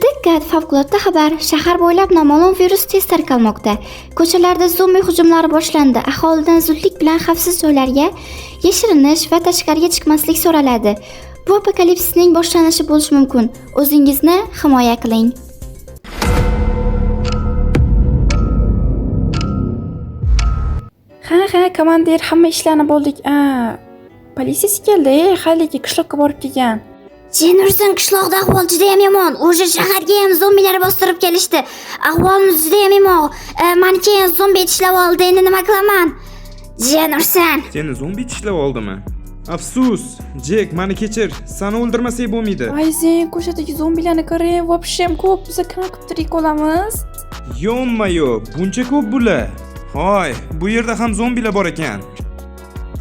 Diqqat, favqulodda xabar. Shahar bo'ylab noma'lum virus tez tarqalmoqda. Ko'chalarda zombi hujumlari boshlandi. Aholidan zudlik bilan xavfsiz joylarga yashirinish va tashqariga chiqmaslik so'raladi. Bu apokalipsisning boshlanishi bo'lishi mumkin. O'zingizni himoya qiling. Ha, komandir, hamma ishlarni bo'ldik. Politsiya keldi. Haligi qishloqqa borib kelgan. Jenurson, qishloqda ahvol juda ham yomon. O'sha shaharga ham zombilar bostirib kelishdi. Ahvolimiz juda ham yomon. Menga ham zombi tishlab oldi. Endi nima qilaman? Jenurson. Seni zombi tishlab oldimi? Afsus, Jek, meni kechir. Seni o'ldirmasak bo'lmaydi. Ayzen, ko'chadagi zombilarni qarang, vobshem ko'p. Biz qanaqa qilib tirik qolamiz? Yomma-yo, buncha ko'p bular. Hoy, bu yerda ham zombilar bor ekan.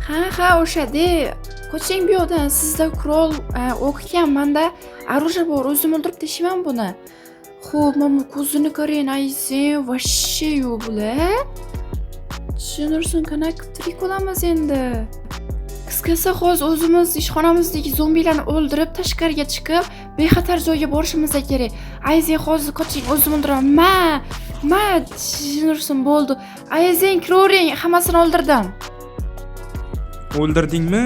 Ha, o'shada. Qoching bu yoqdan. Sizda qurol o'q ekan, menda оружие bor. O'zim o'ldirib tashlayman buni. Xo'p, mana ko'zini qarang, Ayzen, vashshe yo'q bular. Jenurson, qanaqa qilib tirik qolamiz endi? Qisqasi, hozir o'zimiz ishxonamizdagi zombilarni o'ldirib, tashqariga chiqib, bexatar joyga borishimiz kerak. Ayzen, hozir qoching, o'zim o'ldiraman. Jenurson bo'ldi. Ayzen, kiravering, hammasini o'ldirdim. O'ldirdingmi?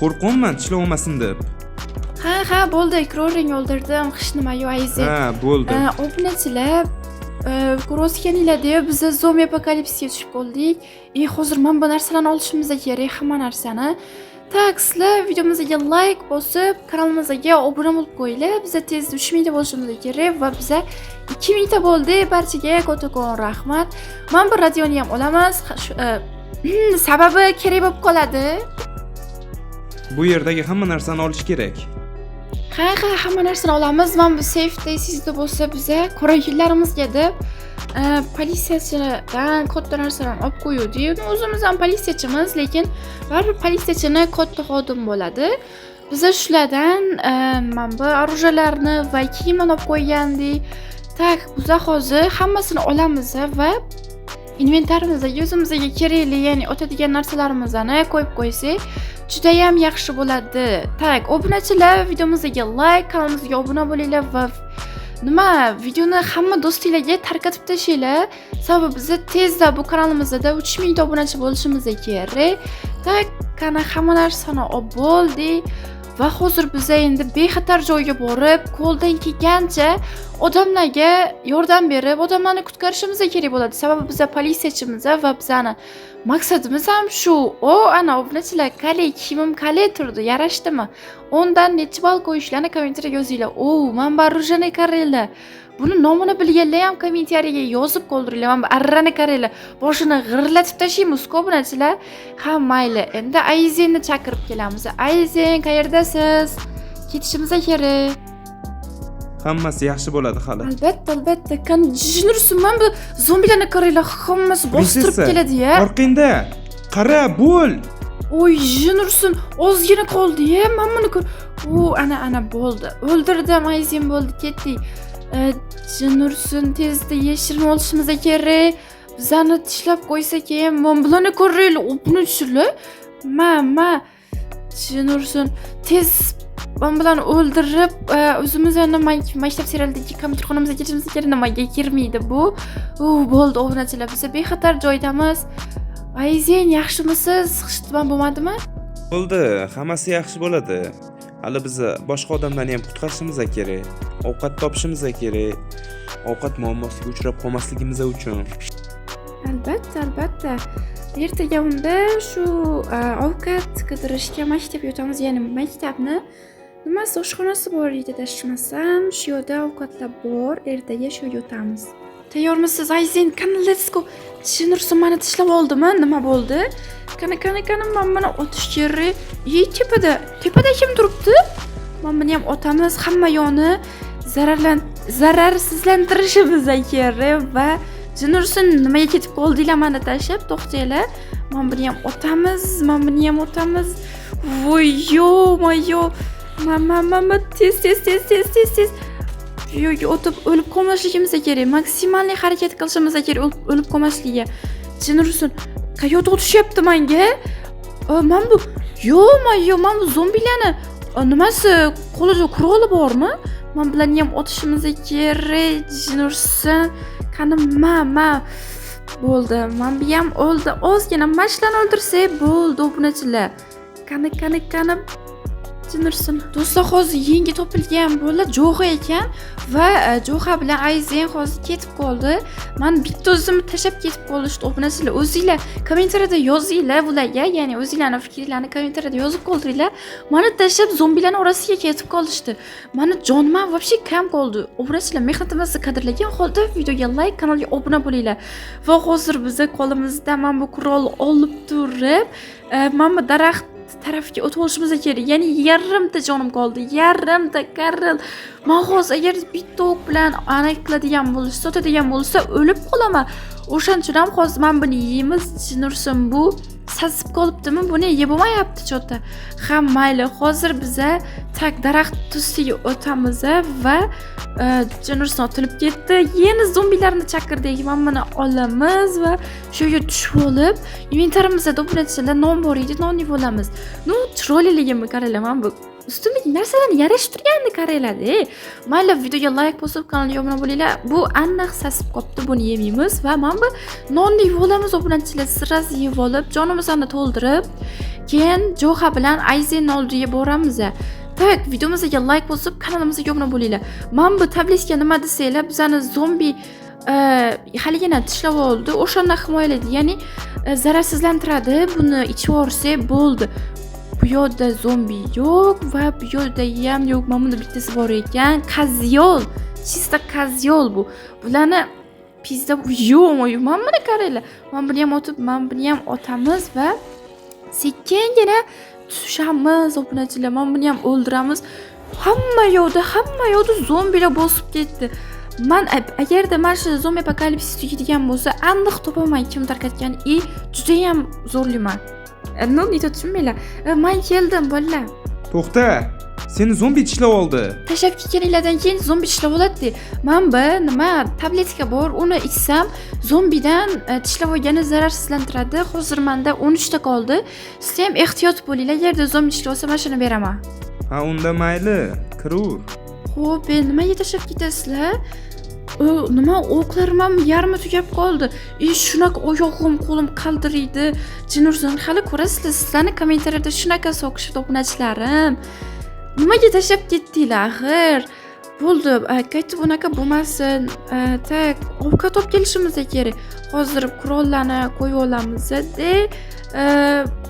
Qo'rqonman tishlolmasin deb. Ha, bo'ldi, kiravering, o'ldirdim. Hech nima yo'q, Ayzen. Ha, bo'ldi. Obunachilar, ko'rayotganinglar deb biz zombi apokalipsga tushib qoldik. Hozir men bu narsalarni olishimiz kerak, hamma narsani. Sizlar videomizga like bosib, kanalimizga obuna bo'lib qo'yinglar. Biz tez 3000 ta bo'lishimiz kerak va biz 2000 ta bo'ldi. Barchaga kattakon rahmat. Men bu radioni ham olamiz. Sababi kerak bo'lib qoladi. Bu yerdagi hamma narsani olish kerak. Ha, hamma narsani olamiz. Men bu safety sizda bo'lsa biza qora yillarimizga deb politsiyachidan katta narsalarni olib qo'ydik. O'zimiz ham politsiyachimiz, lekin baribir politsiyachini katta xodim bo'ladi. Biz shulardan men bu оружиеlarni va kiyimni olib qo'ygandik. Biz hozir hammasini olamiz va inventarimizga o'zimizga kerakli, ya'ni o'tadigan narsalarimizni qo'yib qo'ysak, juda ham yaxshi bo'ladi. Obunachilar, videomizga like, kanalimizga obuna bo'linglar va videoni hamma do'stinglarga tarqatib tashlaylar. Sababi biz tezda bu kanalimizda 3000 ta obunachi bo'lishimiz kerak. Qana hamma narsani olib bo'ldik va hozir biz endi bexatar joyga borib, qo'ldan kelgancha odamlarga yordam berib, odamlarni qutqarishimiz kerak bo'ladi. Sababi biz politsiyachimiz va bizning maqsadimiz ham shu. Ana obunachilar, qalay kiyimim qalay turdi, yarashdimi? 10 dan necha ball qo'yishlarni kommentariyga yozinglar. Men barujani qaranglar. Buni nomini bilganlar ham kommentariyaga yozib qoldiringlar. Men arrani qaranglar. Boshini g'irlatib tashlaymiz, obunachilar. Ha, mayli. Endi Ayzenni chaqirib kelamiz. Ayzen, qayerdasiz? Ketishimiz kerak. Hammasi yaxshi bo'ladi hali. Albatta. Qani Jenurson, men bu zombilarni qaranglar, hammasi bostirib keladi-ya. Orqangda. Qara, bo'l. Jenurson, ozgina qoldi-ya. Men buni ana bo'ldi. O'ldirdim, Ayzen bo'ldi, ketdik. Jenurson, tezda yashirin olishimiz kerak. Bizani tishlab qo'ysa keyin, men bularni ko'raylik, o'pini tushirlar. Jenurson, tez men bilan o'ldirib, o'zimizni maktab serialidagi kompyuterxonamizga ketishimiz kerak. Nimaga kirmaydi bu? Bo'ldi, obunachilar, biz bexatar joydamiz. Ayzen, yaxshimisiz? Hech nima bo'lmadimi? Bo'ldi, hammasi yaxshi bo'ladi. Hali biz boshqa odamlarni ham qutqarishimiz kerak. Ovqat topishimiz kerak. Ovqat muammosiga uchrab qolmasligimiz uchun. Albatta. Ertaga unda shu ovqat qidirishga maktabga o'tamiz, ya'ni maktabni nimasi oshxonasi bor edi, adashmasam, shu yerda ovqatlar bor. Ertaga shu o'tamiz. Tayyormisiz, Ayzen? Qani, let's go. Jenurson meni tishlab oldimi? Nima bo'ldi? Qani, men buni otish kerak. Tepada kim turibdi? Men buni ham otamiz, hamma yo'ni zararsizlantirishimiz kerak va Jenurson, nimaga ketib qoldinglar meni tashlab? To'xtanglar. Men buni ham otamiz. Voyo. Mama tez. Yo'q, o'tib o'lib qolmasligimiz kerak. Maksimalli harakat qilishimiz kerak o'lib qolmasligiga. Jenurson, qayerda o'tishyapti menga? Men bu zombilarni nimasi qo'lida quroli bormi? Men bilan ham o'tishimiz kerak. Nursin, qani ma bo'ldi. Men bu ham o'ldi. Ozgina mashlan o'ldirsak bo'ldi, obunachilar. Qani Nursin. Do'stlar, hozir yangi topilgan bola Jo'xa ekan va Jo'xa bilan Ayzen hozir ketib qoldi. Men bitta o'zimni tashab ketib qolishdi. Obunachilar, o'zingizlar kommentariyada yozinglar bularga, ya'ni o'zingizlarning fikrlarini kommentariyada yozib qoldiringlar. Meni tashab zombilarning orasiga ketib qolishdi. Meni jonim вообще kam qoldi. Obunachilar, mehnatimizni qadrlagan holda videoga like, kanalga obuna bo'linglar. Va hozir bizga qo'limizda mana bu qurol olib turib, mana bu daraxt tarafga o'tib olishimiz kerak. Ya'ni yarimta jonim qoldi. Yarimta Karl. Men hozir agar bitta o'q bilan aniq qiladigan bo'lsa, sotadigan bo'lsa, o'lib qolaman. O'shaning uchun ham hozir men buni yeymiz. Nursin, bu sasib qolibdimi? Buni yeb bo'lmayapti chota. Ha, mayli. Hozir biza tak daraxt tusiga o'tamiz va Nursin otilib ketdi. Yana zombilarni chaqirdik. Mana buni olamiz va shu yerga tushib olib, inventarimizda obunachilar non bor edi, nonni olamiz. Nu, chiroyliligimni qaranglar, men bu ustimdagi narsalarni yarashtirganni qaranglar-da. Mayli, videoga like bosib, kanalga obuna bo'linglar. Bu aniq sasib qopti, buni yemaymiz va men bu nonni olamiz, obunachilar sirasi yeb olib, jonimizni to'ldirib, keyin Jo'xa bilan Ayzen oldiga boramiz. Tak, videomizga like bosib, kanalimizga obuna bo'linglar. Men bu tabletga nima desanglar, bizani zombi haligina tishlab oldi. O'shanda himoyalaydi, ya'ni zararsizlantiradi. Buni ichib olsa bo'ldi. Bu yerda zombi yo'q va bu yerda ham yo'q. Mana bunda bittasi bor ekan. Qazyol. Chista qazyol bu. Bularni pizza yo'qmi? Mana buni qaranglar. Mana buni ham otib, mana buni ham otamiz va sekingina tushamiz, obunachilar. Mana buni ham o'ldiramiz. Hamma yo'da zombilar bosib ketdi. Men agarda mana shu zombi apokalipsis tugaydigan bo'lsa, aniq topaman kim tarqatgan. Juda ham zo'rliman. No, nito tushunmaylar. Men keldim, bolalar. To'xta. Seni zombi tishlab oldi. Tashab ketganinglardan keyin zombi tishlab oladi. Men nima tabletka bor, uni ichsam zombidan tishlab olgani zararsizlantiradi. Hozir menda 13 ta qoldi. Siz ham ehtiyot bo'linglar. Agarda zombi tishlab olsa, mana shuni beraman. Ha, unda mayli, kirur. Xo'p, nimaga tashab ketasizlar? Nima o'qlarim ham yarmi tugab qoldi. Shunaqa oyog'im, qo'lim qaldiraydi. Nursin, hali ko'rasizlar, sizlarning kommentariyada shunaqa so'kishib to'pnachilarim. Nimaga tashab ketdinglar, axir? Bo'ldi, qaytib unaqa bo'lmasin. Tak, ovqat olib kelishimiz kerak. Hozir qurollarni qo'yib olamiz-da.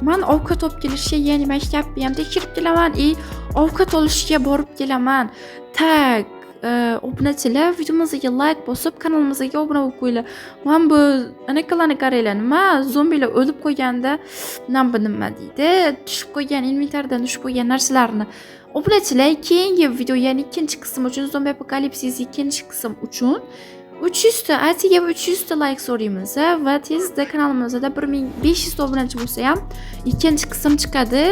Men ovqat olib kelishga, ya'ni maktabga ham tekshirib kelaman, ovqat olishga borib kelaman. Tak, obunachilar, videomizga like bosib, kanalimizga obuna bo'lib qo'yinglar. Men bu anaqalarni qaranglar, nima zombilar o'lib qo'yganda, nima deydi, tushib qo'ygan inventardan tushib qo'ygan narsalarni. Obunachilar, keyingi video, ya'ni ikkinchi qism uchun, zombi apokalipsis ikkinchi qism uchun 300 ta, atiga 300 ta like so'raymiz va tezda kanalimizda 1500 ta obunachi bo'lsa ham ikkinchi qism chiqadi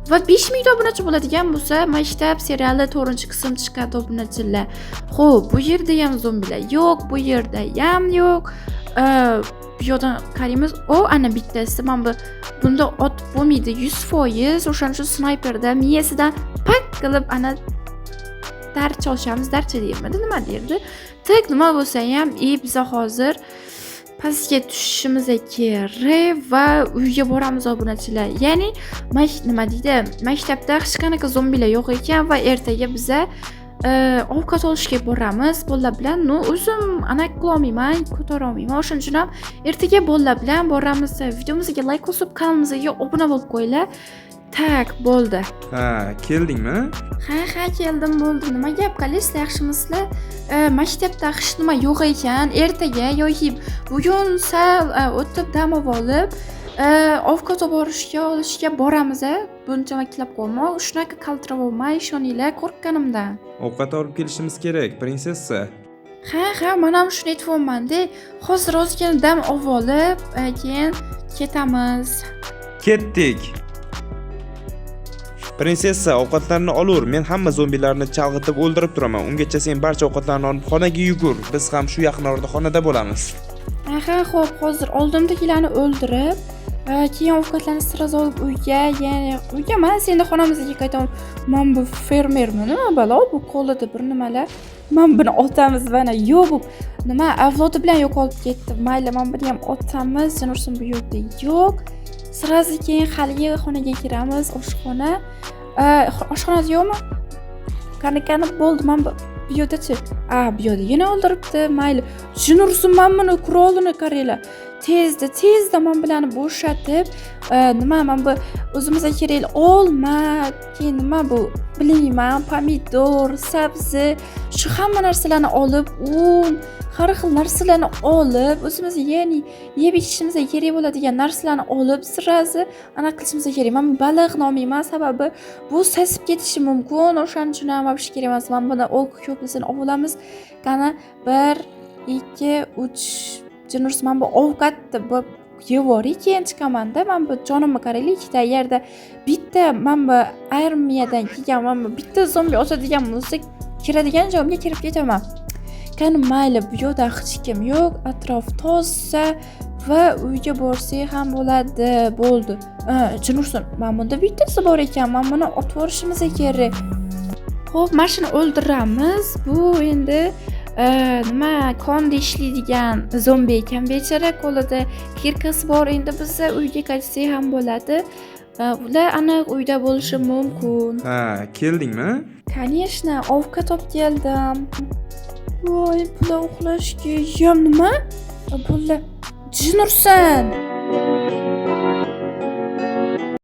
va 5000 ta obunachi bo'ladigan bo'lsa, maktab seriali 4-qism chiqadi obunachilar. Xo'p, bu yerda ham zombilar yo'q, bu yerda ham yo'q. Bu yerdan qaraymiz. Ana bittasi. Men bunda ot bo'lmaydi 100%. O'shaning uchun snayperda miyasidan pak qilib ana darcha olishamiz. Darcha deyapmidi, nima derdi? Tak, nima bo'lsa ham, biz hozir pastga tushishimiz kerak va uyga boramiz obunachilar. Ya'ni nima deydi? Maktabda hech qanaqa zombilar yo'q ekan va ertaga biza ovqat olishga boramiz. Bolalar bilan, o'zim ana qilolmayman, ko'tara olmayman. O'shaning uchun ham ertaga bolalar bilan boramiz. Videomizga like bosib, kanalimizga obuna bo'lib qo'yinglar. Tak, bo'ldi. Ha, keldingmi? Ha, keldim, bo'ldi. Nima gap qilasizlar, yaxshimisizlar? Maktabda hech nima yo'q ekan. Ertaga yoki bugun sal o'tib dam olib, ovqat olishga boramiz. Buncha vaqtlab qolma. Shunaqa qaltirab olmay, ishoninglar, qo'rqqanimdan. Ovqat olib kelishimiz kerak, prinsessa. Ha, men ham shuni aytibman-da. Hozir ozgina dam olib, keyin ketamiz. Ketdik. Prinsessa, ovqatlarni olaver. Men hamma zombilarni chalg'itib o'ldirib turaman. Ungacha sen barcha ovqatlarni olib xonaga yugur. Biz ham shu yaqin orada xonada bo'lamiz. Xo'p, hozir oldimdagilarni o'ldirib, Keyin ovqatlarni sразу olib uyga emas, endi xonamizga qaytaman. Men bu fermerman, nima balo bu qo'lida bir nimalar. Men buni otamiz mana yo'q bu nima avlodi bilan yo'qolib ketdi. Mayli, men buni ham otamiz, Jinursin bu yerda yo'q. Sразу keyin haligi xonaga kiramiz, oshxona. Oshxonasi yo'qmi? Qani bo'ldi, men bu yerda-chi? Bu yerda yana o'ldiribdi. Mayli. Jinursin men buni qurolini qaranglar. Tezda men bilan bo'shatib, nima men bu o'zimizga kerak olma, keyin nima bu bilmayman, pomidor, sabzi, shu hamma narsalarni olib, un, har xil narsalarni olib, o'zimizga ya'ni yeb ichishimizga kerak bo'ladigan narsalarni olib, sразу ana qilishimizga kerak. Men baliqni olmayman, sababi bu sasib ketishi mumkin. O'shaning uchun ham olib kerak emas. Men buni ko'plisini olamiz. Qani 1, 2, 3 Jinurs men bu ovqatni bu yevorik, keyin chiqaman-da. Men bu jonimni qaraylik, ikkita yerda bitta men bu armiyadan kelgan, men bu bitta zombi otadigan bo'lsa, kiradigan joyimga kirib ketaman. Qani mayli, bu yerda hech kim yo'q, atrof toza va uyga borsak ham bo'ladi. Bo'ldi. Jinursin, men bunda bittasi bor ekan, men buni otib yuborishimiz kerak. Xo'p, mashina o'ldiramiz. Bu endi nima konda ishlaydigan zombi ekan, bechara qo'lida kirkasi bor. Endi biz uyga qaytsak ham bo'ladi. Ular aniq uyda bo'lishi mumkin. Keldingmi? Конечно, ovqat olib keldim. Voy, bular uxlashga ham nima? Bular Jinursin.